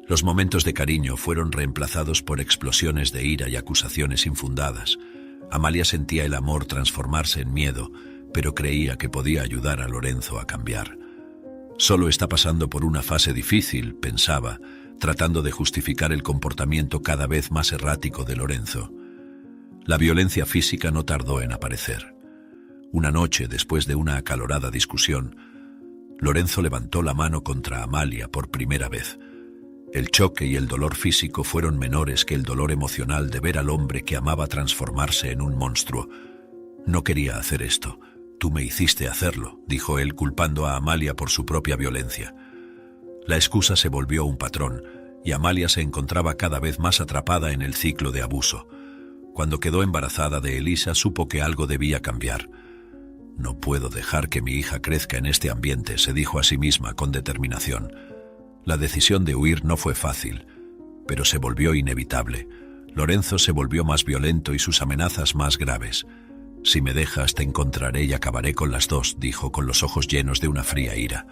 Los momentos de cariño fueron reemplazados por explosiones de ira y acusaciones infundadas. Amalia sentía el amor transformarse en miedo, pero creía que podía ayudar a Lorenzo a cambiar. Solo está pasando por una fase difícil, pensaba, tratando de justificar el comportamiento cada vez más errático de Lorenzo. La violencia física no tardó en aparecer. Una noche, después de una acalorada discusión, Lorenzo levantó la mano contra Amalia por primera vez. El choque y el dolor físico fueron menores que el dolor emocional de ver al hombre que amaba transformarse en un monstruo. No quería hacer esto. Tú me hiciste hacerlo, dijo él, culpando a Amalia por su propia violencia. La excusa se volvió un patrón, y Amalia se encontraba cada vez más atrapada en el ciclo de abuso. Cuando quedó embarazada de Elisa, supo que algo debía cambiar. No puedo dejar que mi hija crezca en este ambiente, se dijo a sí misma con determinación. La decisión de huir no fue fácil, pero se volvió inevitable. Lorenzo se volvió más violento y sus amenazas más graves. «Si me dejas, te encontraré y acabaré con las dos», dijo con los ojos llenos de una fría ira.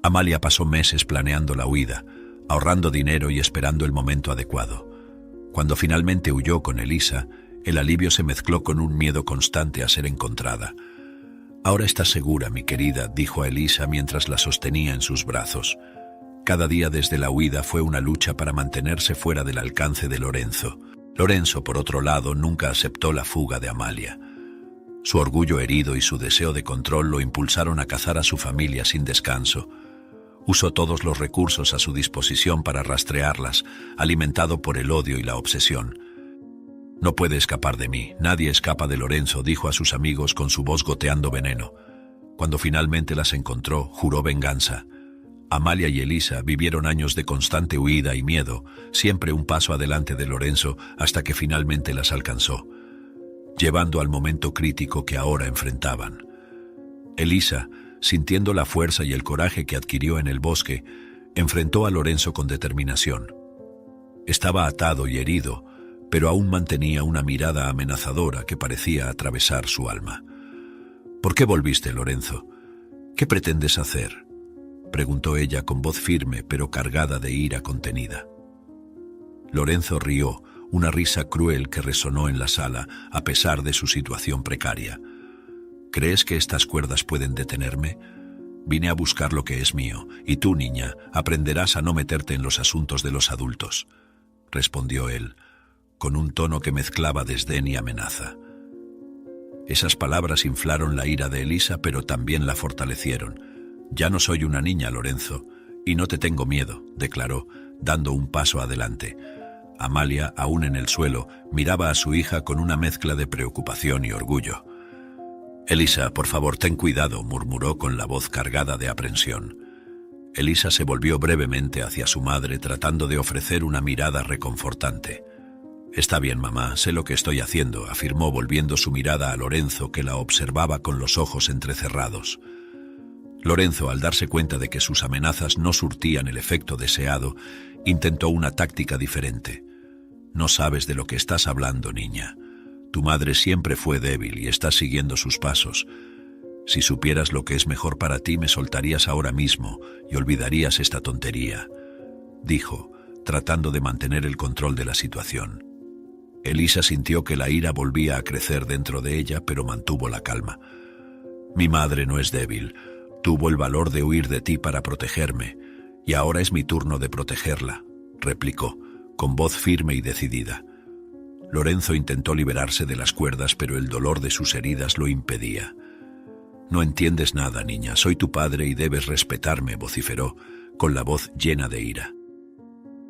Amalia pasó meses planeando la huida, ahorrando dinero y esperando el momento adecuado. Cuando finalmente huyó con Elisa, el alivio se mezcló con un miedo constante a ser encontrada. «Ahora estás segura, mi querida», dijo a Elisa mientras la sostenía en sus brazos. Cada día desde la huida fue una lucha para mantenerse fuera del alcance de Lorenzo. Lorenzo, por otro lado, nunca aceptó la fuga de Amalia. Su orgullo herido y su deseo de control lo impulsaron a cazar a su familia sin descanso. Usó todos los recursos a su disposición para rastrearlas, alimentado por el odio y la obsesión. «No puede escapar de mí, nadie escapa de Lorenzo», dijo a sus amigos con su voz goteando veneno. Cuando finalmente las encontró, juró venganza. Amalia y Elisa vivieron años de constante huida y miedo, siempre un paso adelante de Lorenzo, hasta que finalmente las alcanzó, llevando al momento crítico que ahora enfrentaban. Elisa, sintiendo la fuerza y el coraje que adquirió en el bosque, enfrentó a Lorenzo con determinación. Estaba atado y herido, pero aún mantenía una mirada amenazadora que parecía atravesar su alma. «¿Por qué volviste, Lorenzo? ¿Qué pretendes hacer?», preguntó ella con voz firme pero cargada de ira contenida. Lorenzo rió, una risa cruel que resonó en la sala a pesar de su situación precaria. «¿Crees que estas cuerdas pueden detenerme? Vine a buscar lo que es mío, y tú, niña, aprenderás a no meterte en los asuntos de los adultos», respondió él, con un tono que mezclaba desdén y amenaza. Esas palabras inflaron la ira de Elisa, pero también la fortalecieron. «Ya no soy una niña, Lorenzo, y no te tengo miedo», declaró, dando un paso adelante. Amalia, aún en el suelo, miraba a su hija con una mezcla de preocupación y orgullo. «Elisa, por favor, ten cuidado», murmuró con la voz cargada de aprensión. Elisa se volvió brevemente hacia su madre, tratando de ofrecer una mirada reconfortante. «Está bien, mamá, sé lo que estoy haciendo», afirmó volviendo su mirada a Lorenzo, que la observaba con los ojos entrecerrados. Lorenzo, al darse cuenta de que sus amenazas no surtían el efecto deseado, intentó una táctica diferente. «No sabes de lo que estás hablando, niña. Tu madre siempre fue débil y estás siguiendo sus pasos. Si supieras lo que es mejor para ti, me soltarías ahora mismo y olvidarías esta tontería», dijo, tratando de mantener el control de la situación. Elisa sintió que la ira volvía a crecer dentro de ella, pero mantuvo la calma. «Mi madre no es débil. Tuvo el valor de huir de ti para protegerme, y ahora es mi turno de protegerla», replicó, con voz firme y decidida. Lorenzo intentó liberarse de las cuerdas, pero el dolor de sus heridas lo impedía. «No entiendes nada, niña. Soy tu padre y debes respetarme», vociferó, con la voz llena de ira.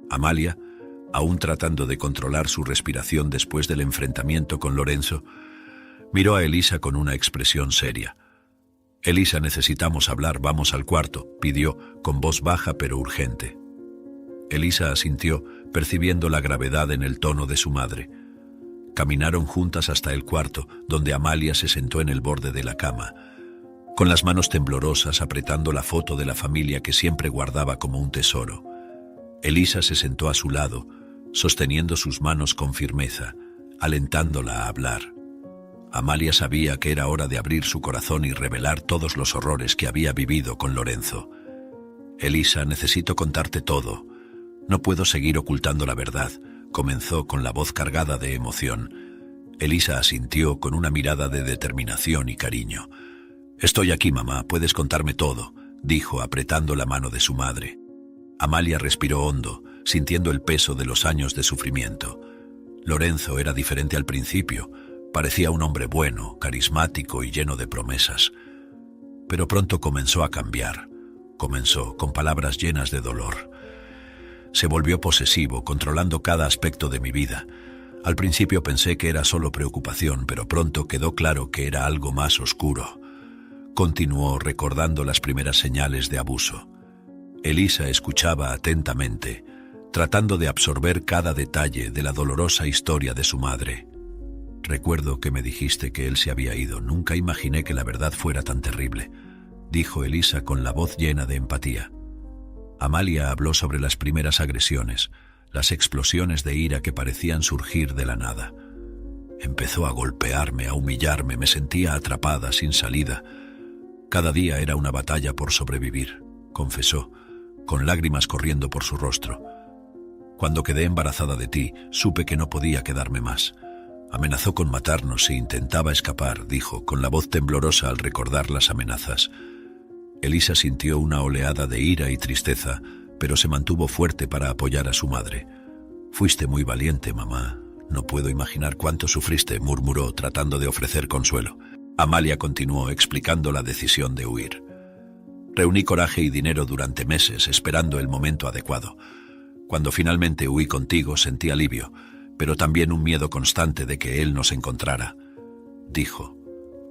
Amalia, aún tratando de controlar su respiración después del enfrentamiento con Lorenzo, miró a Elisa con una expresión seria. «Elisa, necesitamos hablar, vamos al cuarto», pidió, con voz baja pero urgente. Elisa asintió, percibiendo la gravedad en el tono de su madre. Caminaron juntas hasta el cuarto, donde Amalia se sentó en el borde de la cama, con las manos temblorosas apretando la foto de la familia que siempre guardaba como un tesoro. Elisa se sentó a su lado, sosteniendo sus manos con firmeza, alentándola a hablar. Amalia sabía que era hora de abrir su corazón y revelar todos los horrores que había vivido con Lorenzo. «Elisa, necesito contarte todo. No puedo seguir ocultando la verdad», comenzó con la voz cargada de emoción. Elisa asintió con una mirada de determinación y cariño. «Estoy aquí, mamá, puedes contarme todo», dijo apretando la mano de su madre. Amalia respiró hondo, sintiendo el peso de los años de sufrimiento. Lorenzo era diferente al principio. Parecía un hombre bueno, carismático y lleno de promesas. Pero pronto comenzó a cambiar. Comenzó con palabras llenas de dolor. Se volvió posesivo, controlando cada aspecto de mi vida. Al principio pensé que era solo preocupación, pero pronto quedó claro que era algo más oscuro. Continuó recordando las primeras señales de abuso. Elisa escuchaba atentamente, tratando de absorber cada detalle de la dolorosa historia de su madre. Recuerdo que me dijiste que él se había ido. Nunca imaginé que la verdad fuera tan terrible, dijo Elisa con la voz llena de empatía. Amalia habló sobre las primeras agresiones, las explosiones de ira que parecían surgir de la nada. Empezó a golpearme, a humillarme, me sentía atrapada, sin salida. Cada día era una batalla por sobrevivir, confesó, con lágrimas corriendo por su rostro. Cuando quedé embarazada de ti, supe que no podía quedarme más. Amenazó con matarnos si intentaba escapar, dijo, con la voz temblorosa al recordar las amenazas. Elisa sintió una oleada de ira y tristeza, pero se mantuvo fuerte para apoyar a su madre. Fuiste muy valiente, mamá. No puedo imaginar cuánto sufriste, murmuró, tratando de ofrecer consuelo. Amalia continuó explicando la decisión de huir. Reuní coraje y dinero durante meses, esperando el momento adecuado. Cuando finalmente huí contigo, sentí alivio, pero también un miedo constante de que él nos encontrara, dijo,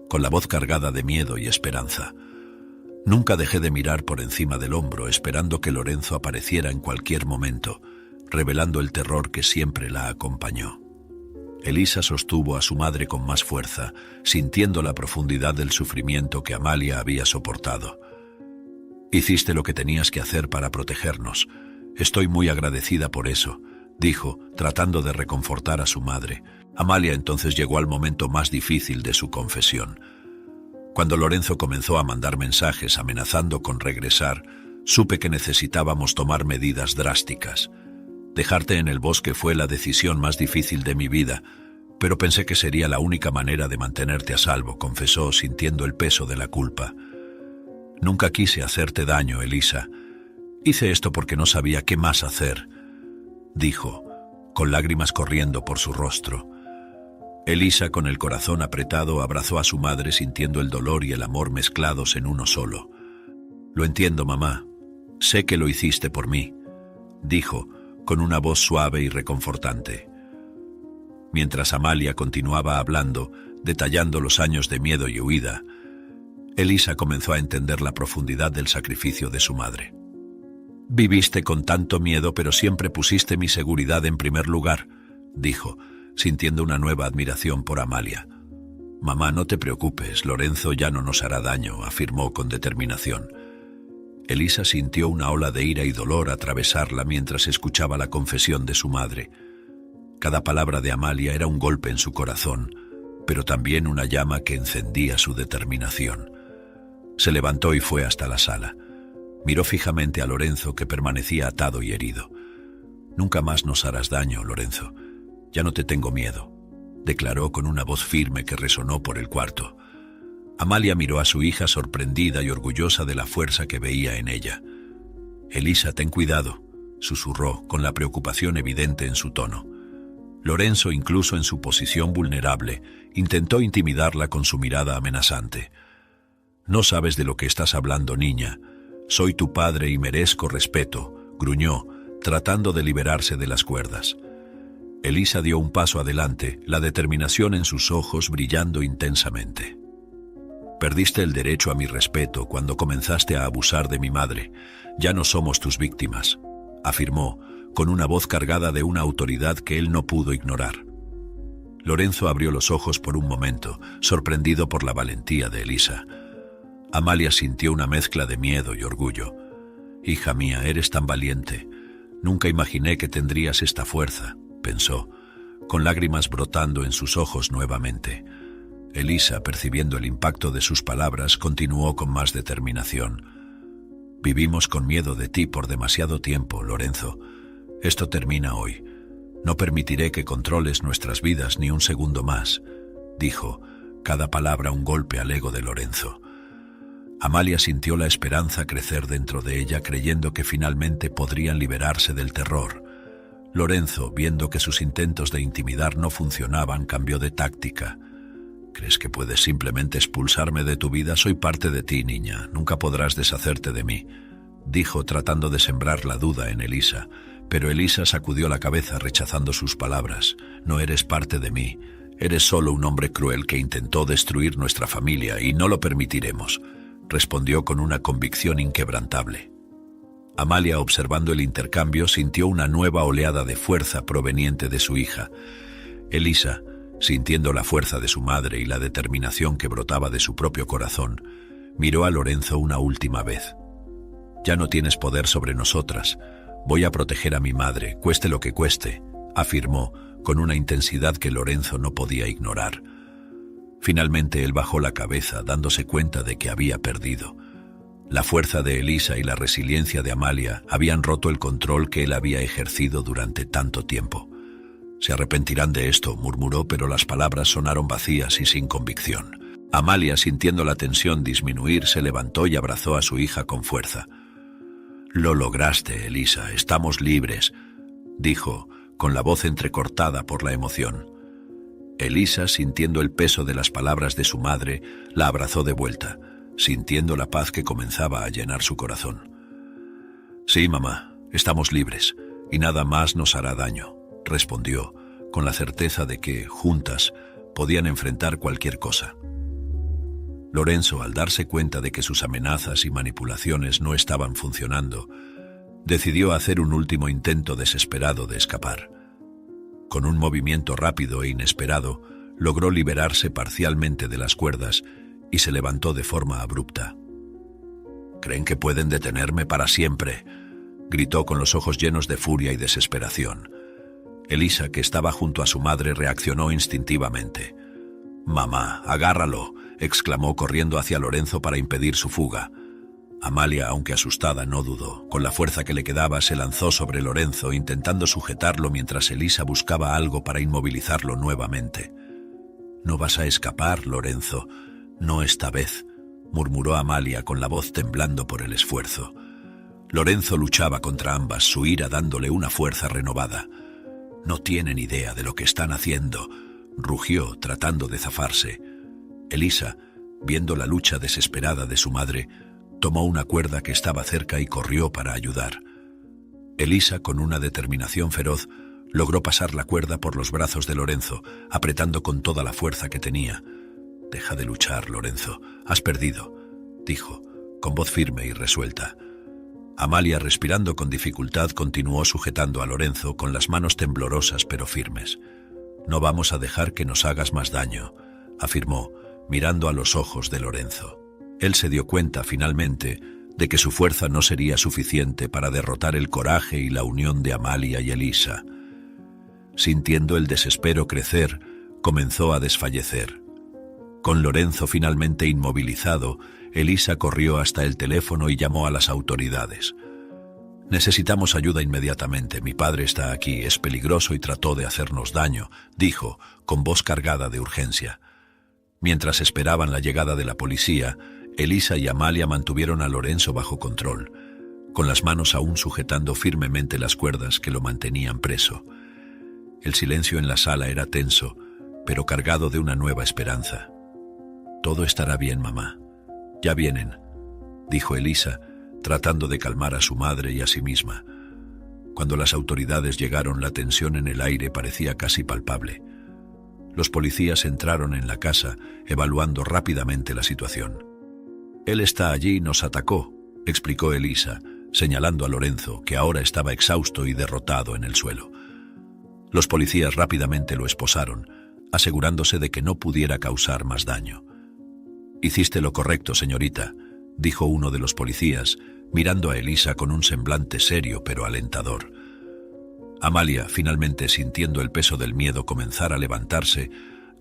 con la voz cargada de miedo y esperanza. Nunca dejé de mirar por encima del hombro, esperando que Lorenzo apareciera en cualquier momento, revelando el terror que siempre la acompañó. Elisa sostuvo a su madre con más fuerza, sintiendo la profundidad del sufrimiento que Amalia había soportado. Hiciste lo que tenías que hacer para protegernos. Estoy muy agradecida por eso, dijo, tratando de reconfortar a su madre. Amalia entonces llegó al momento más difícil de su confesión. Cuando Lorenzo comenzó a mandar mensajes amenazando con regresar, supe que necesitábamos tomar medidas drásticas. Dejarte en el bosque fue la decisión más difícil de mi vida, pero pensé que sería la única manera de mantenerte a salvo, confesó, sintiendo el peso de la culpa. Nunca quise hacerte daño, Elisa. Hice esto porque no sabía qué más hacer, dijo, con lágrimas corriendo por su rostro. Elisa, con el corazón apretado, abrazó a su madre sintiendo el dolor y el amor mezclados en uno solo. Lo entiendo, mamá. Sé que lo hiciste por mí, dijo, con una voz suave y reconfortante. Mientras Amalia continuaba hablando, detallando los años de miedo y huida, Elisa comenzó a entender la profundidad del sacrificio de su madre. Viviste con tanto miedo, pero siempre pusiste mi seguridad en primer lugar, dijo, sintiendo una nueva admiración por Amalia. Mamá, no te preocupes, Lorenzo ya no nos hará daño, afirmó con determinación. Elisa sintió una ola de ira y dolor atravesarla mientras escuchaba la confesión de su madre. Cada palabra de Amalia era un golpe en su corazón, pero también una llama que encendía su determinación. Se levantó y fue hasta la sala. Miró fijamente a Lorenzo, que permanecía atado y herido. Nunca más nos harás daño, Lorenzo. Ya no te tengo miedo, declaró con una voz firme que resonó por el cuarto. Amalia miró a su hija sorprendida y orgullosa de la fuerza que veía en ella. Elisa, ten cuidado, susurró, con la preocupación evidente en su tono. Lorenzo, incluso en su posición vulnerable, intentó intimidarla con su mirada amenazante. No sabes de lo que estás hablando, niña. Soy tu padre y merezco respeto, gruñó, tratando de liberarse de las cuerdas. Elisa dio un paso adelante, la determinación en sus ojos brillando intensamente. Perdiste el derecho a mi respeto cuando comenzaste a abusar de mi madre. Ya no somos tus víctimas, afirmó, con una voz cargada de una autoridad que él no pudo ignorar. Lorenzo abrió los ojos por un momento, sorprendido por la valentía de Elisa. Amalia sintió una mezcla de miedo y orgullo. Hija mía, eres tan valiente. Nunca imaginé que tendrías esta fuerza, pensó, con lágrimas brotando en sus ojos nuevamente. Elisa, percibiendo el impacto de sus palabras, continuó con más determinación. Vivimos con miedo de ti por demasiado tiempo, Lorenzo. Esto termina hoy. No permitiré que controles nuestras vidas ni un segundo más, dijo, cada palabra un golpe al ego de Lorenzo. Amalia sintió la esperanza crecer dentro de ella, creyendo que finalmente podrían liberarse del terror. Lorenzo, viendo que sus intentos de intimidar no funcionaban, cambió de táctica. ¿Crees que puedes simplemente expulsarme de tu vida? Soy parte de ti, niña. Nunca podrás deshacerte de mí, dijo, tratando de sembrar la duda en Elisa. Pero Elisa sacudió la cabeza, rechazando sus palabras. No eres parte de mí. Eres solo un hombre cruel que intentó destruir nuestra familia y no lo permitiremos, respondió con una convicción inquebrantable. Amalia, observando el intercambio, sintió una nueva oleada de fuerza proveniente de su hija. Elisa, Sintiendo la fuerza de su madre y la determinación que brotaba de su propio corazón, miró a Lorenzo una última vez. «Ya no tienes poder sobre nosotras. Voy a proteger a mi madre, cueste lo que cueste», afirmó con una intensidad que Lorenzo no podía ignorar. Finalmente él bajó la cabeza, dándose cuenta de que había perdido. La fuerza de Elisa y la resiliencia de Amalia habían roto el control que él había ejercido durante tanto tiempo. «Se arrepentirán de esto», murmuró, pero las palabras sonaron vacías y sin convicción. Amalia, sintiendo la tensión disminuir, se levantó y abrazó a su hija con fuerza. «Lo lograste, Elisa, estamos libres», dijo, con la voz entrecortada por la emoción. Elisa, sintiendo el peso de las palabras de su madre, la abrazó de vuelta, sintiendo la paz que comenzaba a llenar su corazón. «Sí, mamá, estamos libres, y nada más nos hará daño», respondió, con la certeza de que, juntas, podían enfrentar cualquier cosa. Lorenzo, al darse cuenta de que sus amenazas y manipulaciones no estaban funcionando, decidió hacer un último intento desesperado de escapar. Con un movimiento rápido e inesperado, logró liberarse parcialmente de las cuerdas y se levantó de forma abrupta. «¿Creen que pueden detenerme para siempre?», gritó con los ojos llenos de furia y desesperación. Elisa, que estaba junto a su madre, reaccionó instintivamente. «Mamá, agárralo», exclamó corriendo hacia Lorenzo para impedir su fuga. Amalia, aunque asustada, no dudó. Con la fuerza que le quedaba, se lanzó sobre Lorenzo, intentando sujetarlo mientras Elisa buscaba algo para inmovilizarlo nuevamente. «No vas a escapar, Lorenzo, no esta vez», murmuró Amalia con la voz temblando por el esfuerzo. Lorenzo luchaba contra ambas, su ira dándole una fuerza renovada. «No tienen idea de lo que están haciendo», rugió, tratando de zafarse. Elisa, viendo la lucha desesperada de su madre, tomó una cuerda que estaba cerca y corrió para ayudar. Elisa, con una determinación feroz, logró pasar la cuerda por los brazos de Lorenzo, apretando con toda la fuerza que tenía. «Deja de luchar, Lorenzo, has perdido», dijo, con voz firme y resuelta. Amalia, respirando con dificultad, continuó sujetando a Lorenzo con las manos temblorosas pero firmes. «No vamos a dejar que nos hagas más daño», afirmó, mirando a los ojos de Lorenzo. Él se dio cuenta, finalmente, de que su fuerza no sería suficiente para derrotar el coraje y la unión de Amalia y Elisa. Sintiendo el desespero crecer, comenzó a desfallecer. Con Lorenzo finalmente inmovilizado, Elisa corrió hasta el teléfono y llamó a las autoridades. «Necesitamos ayuda inmediatamente. Mi padre está aquí, es peligroso y trató de hacernos daño», dijo, con voz cargada de urgencia. Mientras esperaban la llegada de la policía, Elisa y Amalia mantuvieron a Lorenzo bajo control, con las manos aún sujetando firmemente las cuerdas que lo mantenían preso. El silencio en la sala era tenso, pero cargado de una nueva esperanza. «Todo estará bien, mamá. Ya vienen», dijo Elisa, tratando de calmar a su madre y a sí misma. Cuando las autoridades llegaron, la tensión en el aire parecía casi palpable. Los policías entraron en la casa, evaluando rápidamente la situación. «Él está allí y nos atacó», explicó Elisa, señalando a Lorenzo, que ahora estaba exhausto y derrotado en el suelo. Los policías rápidamente lo esposaron, asegurándose de que no pudiera causar más daño. «Hiciste lo correcto, señorita», dijo uno de los policías, mirando a Elisa con un semblante serio pero alentador. Amalia, finalmente sintiendo el peso del miedo comenzar a levantarse,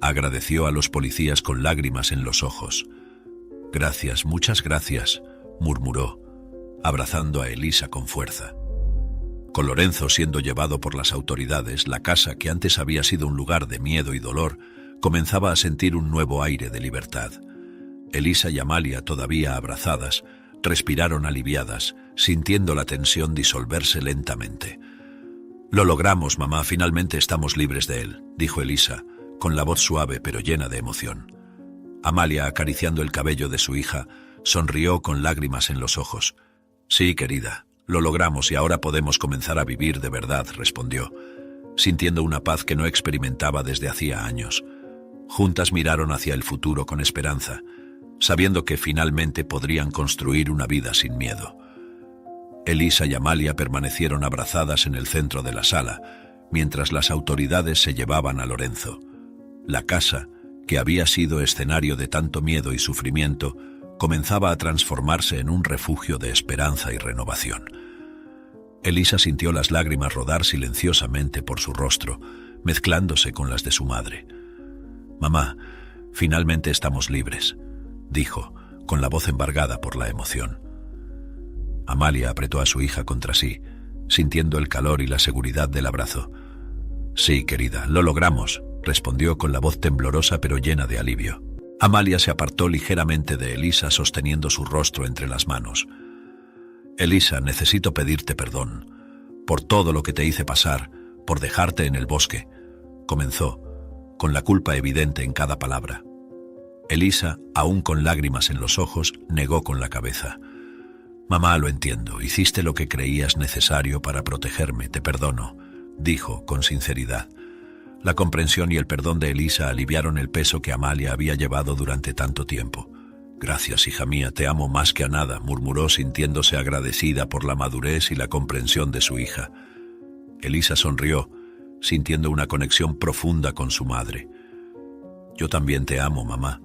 agradeció a los policías con lágrimas en los ojos. «Gracias, muchas gracias», murmuró, abrazando a Elisa con fuerza. Con Lorenzo siendo llevado por las autoridades, la casa, que antes había sido un lugar de miedo y dolor, comenzaba a sentir un nuevo aire de libertad. Elisa y Amalia, todavía abrazadas, respiraron aliviadas, sintiendo la tensión disolverse lentamente. «Lo logramos, mamá, finalmente estamos libres de él», dijo Elisa, con la voz suave pero llena de emoción. Amalia, acariciando el cabello de su hija, sonrió con lágrimas en los ojos. «Sí, querida, lo logramos y ahora podemos comenzar a vivir de verdad», respondió, sintiendo una paz que no experimentaba desde hacía años. Juntas miraron hacia el futuro con esperanza, sabiendo que finalmente podrían construir una vida sin miedo. Elisa y Amalia permanecieron abrazadas en el centro de la sala, mientras las autoridades se llevaban a Lorenzo. La casa, que había sido escenario de tanto miedo y sufrimiento, comenzaba a transformarse en un refugio de esperanza y renovación. Elisa sintió las lágrimas rodar silenciosamente por su rostro, mezclándose con las de su madre. «Mamá, finalmente estamos libres», dijo, con la voz embargada por la emoción. Amalia apretó a su hija contra sí, sintiendo el calor y la seguridad del abrazo. «Sí, querida, lo logramos», respondió con la voz temblorosa pero llena de alivio. Amalia se apartó ligeramente de Elisa, sosteniendo su rostro entre las manos. «Elisa, necesito pedirte perdón por todo lo que te hice pasar, por dejarte en el bosque», comenzó, con la culpa evidente en cada palabra. Elisa, aún con lágrimas en los ojos, negó con la cabeza. «Mamá, lo entiendo, hiciste lo que creías necesario para protegerme, te perdono», dijo con sinceridad. La comprensión y el perdón de Elisa aliviaron el peso que Amalia había llevado durante tanto tiempo. «Gracias, hija mía, te amo más que a nada», murmuró sintiéndose agradecida por la madurez y la comprensión de su hija. Elisa sonrió, sintiendo una conexión profunda con su madre. «Yo también te amo, mamá.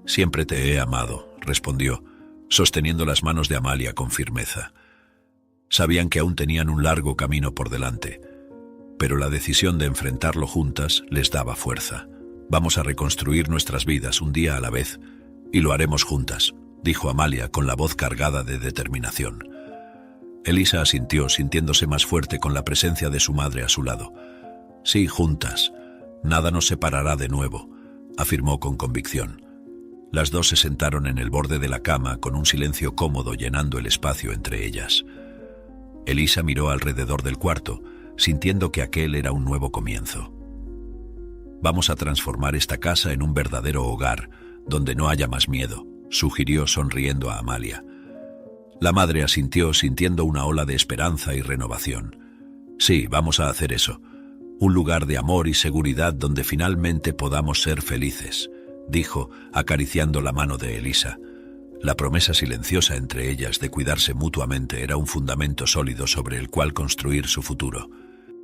Siempre te he amado», respondió, sosteniendo las manos de Amalia con firmeza. Sabían que aún tenían un largo camino por delante, pero la decisión de enfrentarlo juntas les daba fuerza. «Vamos a reconstruir nuestras vidas un día a la vez, y lo haremos juntas», dijo Amalia con la voz cargada de determinación. Elisa asintió, sintiéndose más fuerte con la presencia de su madre a su lado. «Sí, juntas. Nada nos separará de nuevo», afirmó con convicción. Las dos se sentaron en el borde de la cama con un silencio cómodo llenando el espacio entre ellas. Elisa miró alrededor del cuarto, sintiendo que aquel era un nuevo comienzo. «Vamos a transformar esta casa en un verdadero hogar, donde no haya más miedo», sugirió sonriendo a Amalia. La madre asintió, sintiendo una ola de esperanza y renovación. «Sí, vamos a hacer eso. Un lugar de amor y seguridad donde finalmente podamos ser felices», dijo, acariciando la mano de Elisa. La promesa silenciosa entre ellas de cuidarse mutuamente era un fundamento sólido sobre el cual construir su futuro.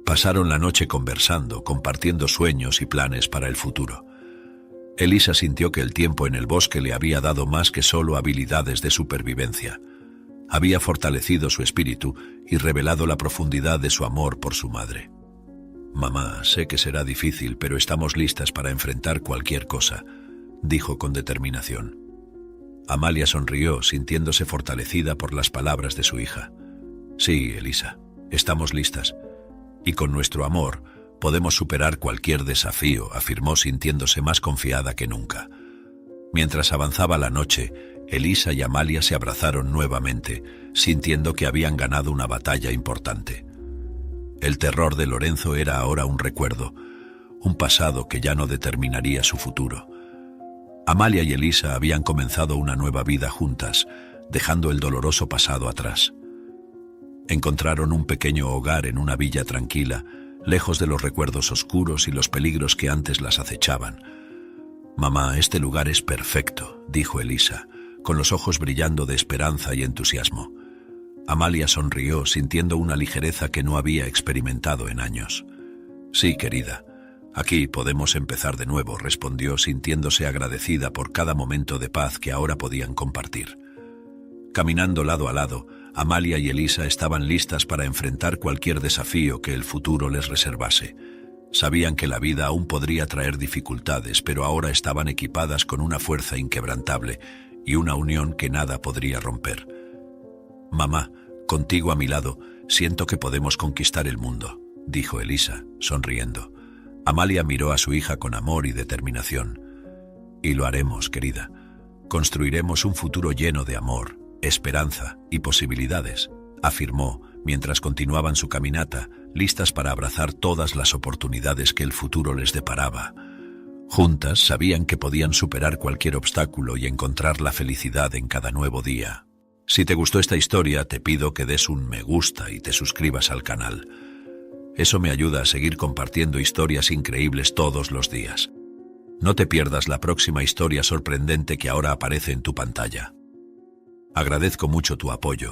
Pasaron la noche conversando, compartiendo sueños y planes para el futuro. Elisa sintió que el tiempo en el bosque le había dado más que solo habilidades de supervivencia. Había fortalecido su espíritu y revelado la profundidad de su amor por su madre. «Mamá, sé que será difícil, pero estamos listas para enfrentar cualquier cosa», dijo con determinación. Amalia sonrió, sintiéndose fortalecida por las palabras de su hija. «Sí, Elisa, estamos listas. Y con nuestro amor podemos superar cualquier desafío», afirmó sintiéndose más confiada que nunca. Mientras avanzaba la noche, Elisa y Amalia se abrazaron nuevamente, sintiendo que habían ganado una batalla importante. El terror de Lorenzo era ahora un recuerdo, un pasado que ya no determinaría su futuro. Amalia y Elisa habían comenzado una nueva vida juntas, dejando el doloroso pasado atrás. Encontraron un pequeño hogar en una villa tranquila, lejos de los recuerdos oscuros y los peligros que antes las acechaban. «Mamá, este lugar es perfecto», dijo Elisa, con los ojos brillando de esperanza y entusiasmo. Amalia sonrió, sintiendo una ligereza que no había experimentado en años. «Sí, querida, aquí podemos empezar de nuevo», respondió, sintiéndose agradecida por cada momento de paz que ahora podían compartir. Caminando lado a lado, Amalia y Elisa estaban listas para enfrentar cualquier desafío que el futuro les reservase. Sabían que la vida aún podría traer dificultades, pero ahora estaban equipadas con una fuerza inquebrantable y una unión que nada podría romper. «Mamá, contigo a mi lado, siento que podemos conquistar el mundo», dijo Elisa, sonriendo. Amalia miró a su hija con amor y determinación. «Y lo haremos, querida. Construiremos un futuro lleno de amor, esperanza y posibilidades», afirmó, mientras continuaban su caminata, listas para abrazar todas las oportunidades que el futuro les deparaba. Juntas sabían que podían superar cualquier obstáculo y encontrar la felicidad en cada nuevo día. Si te gustó esta historia, te pido que des un me gusta y te suscribas al canal. Eso me ayuda a seguir compartiendo historias increíbles todos los días. No te pierdas la próxima historia sorprendente que ahora aparece en tu pantalla. Agradezco mucho tu apoyo.